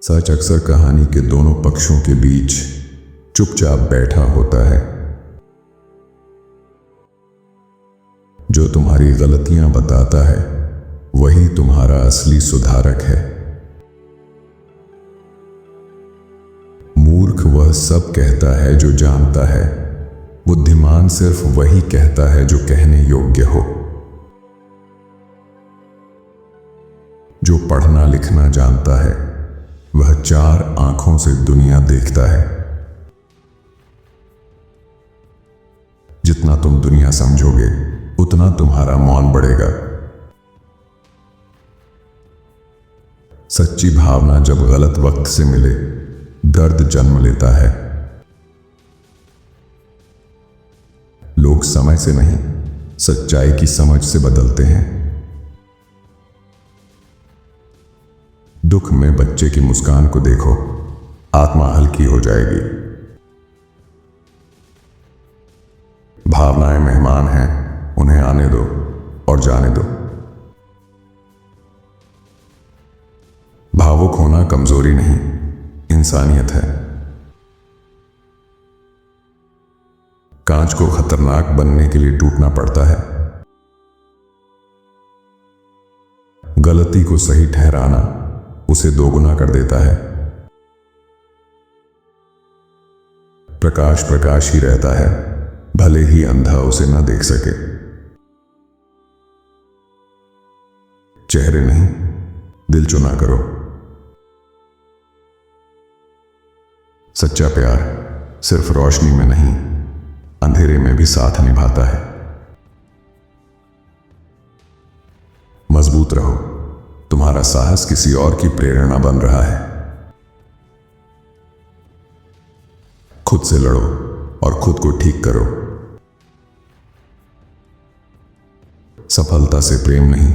सच अक्सर कहानी के दोनों पक्षों के बीच चुपचाप बैठा होता है। जो तुम्हारी गलतियां बताता है वही तुम्हारा असली सुधारक है। मूर्ख वह सब कहता है जो जानता है, बुद्धिमान सिर्फ वही कहता है जो कहने योग्य हो। जो पढ़ना लिखना जानता है वह चार आंखों से दुनिया देखता है। जितना तुम दुनिया समझोगे उतना तुम्हारा मौन बढ़ेगा। सच्ची भावना जब गलत वक्त से मिले दर्द जन्म लेता है। लोग समय से नहीं, सच्चाई की समझ से बदलते हैं। दुख में बच्चे की मुस्कान को देखो, आत्मा हल्की हो जाएगी। भावनाएं मेहमान हैं, उन्हें आने दो और जाने दो। भावुक होना कमजोरी नहीं, इंसानियत है। कांच को खतरनाक बनने के लिए टूटना पड़ता है। गलती को सही ठहराना उसे दोगुना कर देता है। प्रकाश प्रकाश ही रहता है, भले ही अंधा उसे न देख सके। चेहरे नहीं, दिल चुना करो। सच्चा प्यार सिर्फ रोशनी में नहीं, अंधेरे में भी साथ निभाता है। मजबूत रहो, तुम्हारा साहस किसी और की प्रेरणा बन रहा है। खुद से लड़ो और खुद को ठीक करो। सफलता से प्रेम नहीं,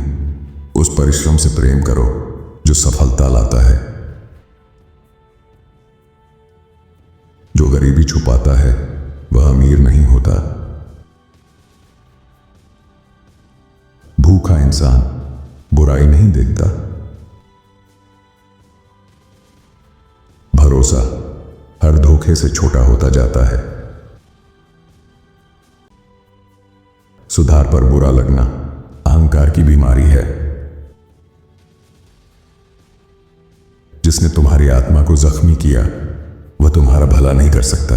उस परिश्रम से प्रेम करो जो सफलता लाता है। जो गरीबी छुपाता है वह अमीर नहीं होता। भूखा इंसान बुराई नहीं देखता। भरोसा हर धोखे से छोटा होता जाता है। सुधार पर बुरा लगना अहंकार की बीमारी है। जिसने तुम्हारी आत्मा को जख्मी किया वह तुम्हारा भला नहीं कर सकता।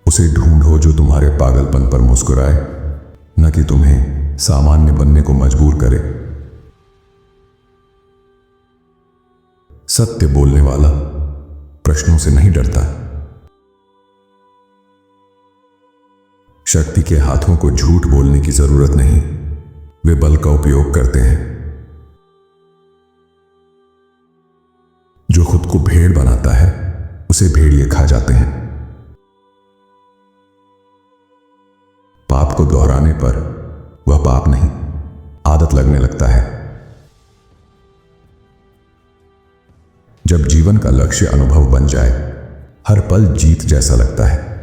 उसे ढूंढो जो तुम्हारे पागलपन पर मुस्कुराए, न कि तुम्हें सामान्य बनने को मजबूर करे। सत्य बोलने वाला प्रश्नों से नहीं डरता। शक्ति के हाथों को झूठ बोलने की जरूरत नहीं, वे बल का उपयोग करते हैं। जो खुद को भेड़ बनाता है उसे भेड़िए खा जाते हैं। पाप को दोहराने पर वह पाप नहीं, आदत लगने लगता है। जब जीवन का लक्ष्य अनुभव बन जाए, हर पल जीत जैसा लगता है।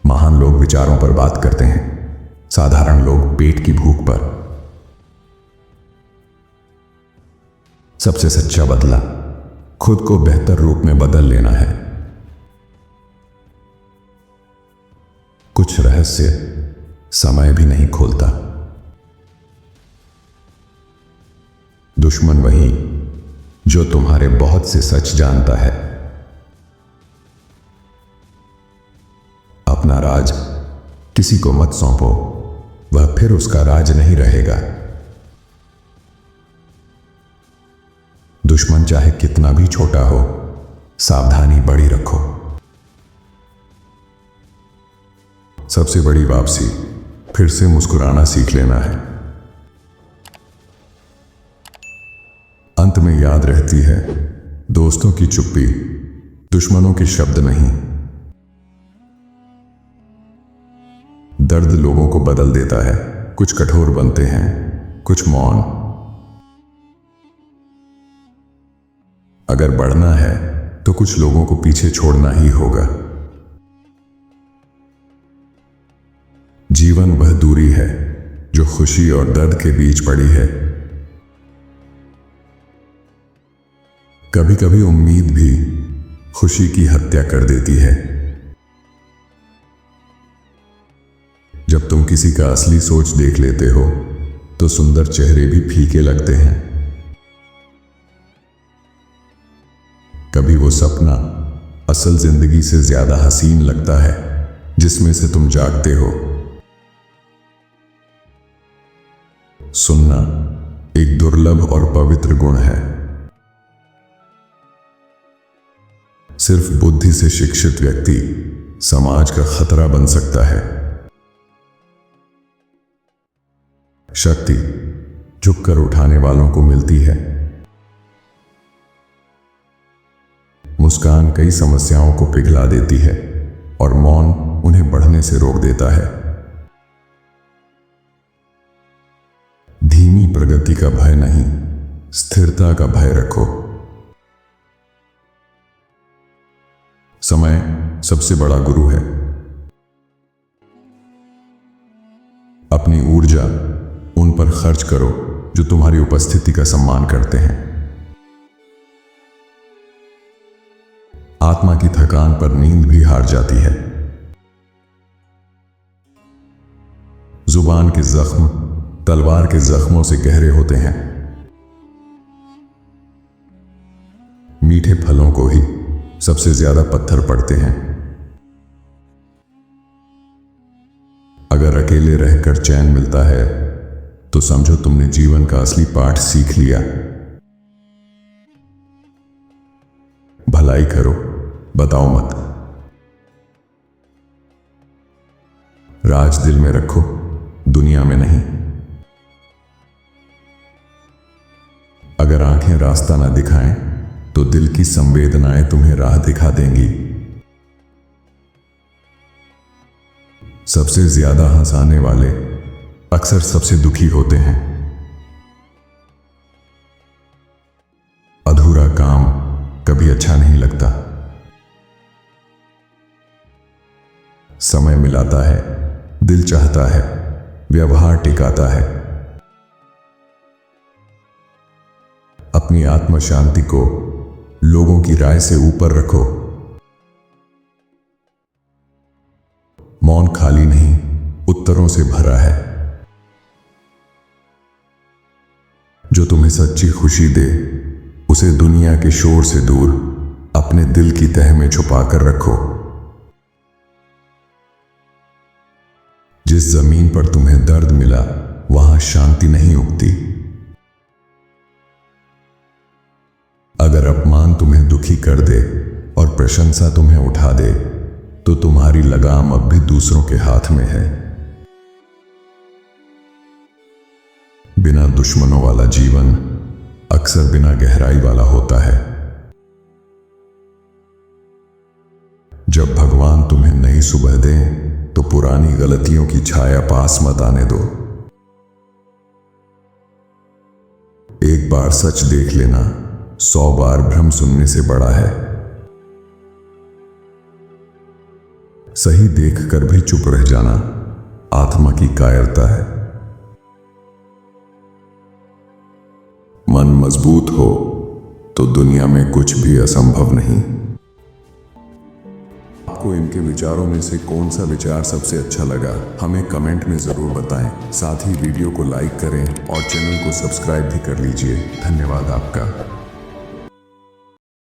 महान लोग विचारों पर बात करते हैं, साधारण लोग पेट की भूख पर। सबसे सच्चा बदला खुद को बेहतर रूप में बदल लेना है। कुछ रहस्य समय भी नहीं खोलता। दुश्मन वही जो तुम्हारे बहुत से सच जानता है। अपना राज किसी को मत सौंपो, वह फिर उसका राज नहीं रहेगा। दुश्मन चाहे कितना भी छोटा हो, सावधानी बड़ी रखो। सबसे बड़ी वापसी फिर से मुस्कुराना सीख लेना है। अंत में याद रहती है, दोस्तों की चुप्पी, दुश्मनों के शब्द नहीं। दर्द लोगों को बदल देता है, कुछ कठोर बनते हैं, कुछ मौन। अगर बढ़ना है तो कुछ लोगों को पीछे छोड़ना ही होगा। जीवन वह दूरी है जो खुशी और दर्द के बीच पड़ी है। कभी कभी उम्मीद भी खुशी की हत्या कर देती है। जब तुम किसी का असली सोच देख लेते हो तो सुंदर चेहरे भी फीके लगते हैं। कभी वो सपना असल जिंदगी से ज्यादा हसीन लगता है जिसमें से तुम जागते हो। सुनना एक दुर्लभ और पवित्र गुण है। सिर्फ बुद्धि से शिक्षित व्यक्ति समाज का खतरा बन सकता है। शक्ति झुककर उठाने वालों को मिलती है। मुस्कान कई समस्याओं को पिघला देती है और मौन उन्हें बढ़ने से रोक देता है। धीमी प्रगति का भय नहीं, स्थिरता का भय रखो। समय सबसे बड़ा गुरु है। अपनी ऊर्जा उन पर खर्च करो जो तुम्हारी उपस्थिति का सम्मान करते हैं। आत्मा की थकान पर नींद भी हार जाती है। जुबान के जख्म तलवार के जख्मों से गहरे होते हैं। मीठे फलों को ही सबसे ज्यादा पत्थर पड़ते हैं। अगर अकेले रहकर चैन मिलता है तो समझो तुमने जीवन का असली पाठ सीख लिया। भलाई करो, बताओ मत। राज दिल में रखो, दुनिया में नहीं। अगर आंखें रास्ता ना दिखाएं तो दिल की संवेदनाएं तुम्हें राह दिखा देंगी। सबसे ज्यादा हंसाने वाले अक्सर सबसे दुखी होते हैं। अधूरा काम कभी अच्छा नहीं लगता। समय मिलाता है, दिल चाहता है, व्यवहार टिकाता है। अपनी आत्म शांति को लोगों की राय से ऊपर रखो। मौन खाली नहीं, उत्तरों से भरा है। जो तुम्हें सच्ची खुशी दे उसे दुनिया के शोर से दूर अपने दिल की तह में छुपा कर रखो। जिस जमीन पर तुम्हें दर्द मिला वहां शांति नहीं उगती। अगर अपमान तुम्हें दुखी कर दे और प्रशंसा तुम्हें उठा दे तो तुम्हारी लगाम अब भी दूसरों के हाथ में है। बिना दुश्मनों वाला जीवन अक्सर बिना गहराई वाला होता है। जब भगवान तुम्हें नई सुबह दें तो पुरानी गलतियों की छाया पास मत आने दो। एक बार सच देख लेना 100 बार भ्रम सुनने से बड़ा है। सही देखकर भी चुप रह जाना आत्मा की कायरता है। मन मजबूत हो तो दुनिया में कुछ भी असंभव नहीं। आपको इनके विचारों में से कौन सा विचार सबसे अच्छा लगा हमें कमेंट में जरूर बताएं। साथ ही वीडियो को लाइक करें और चैनल को सब्सक्राइब भी कर लीजिए। धन्यवाद आपका।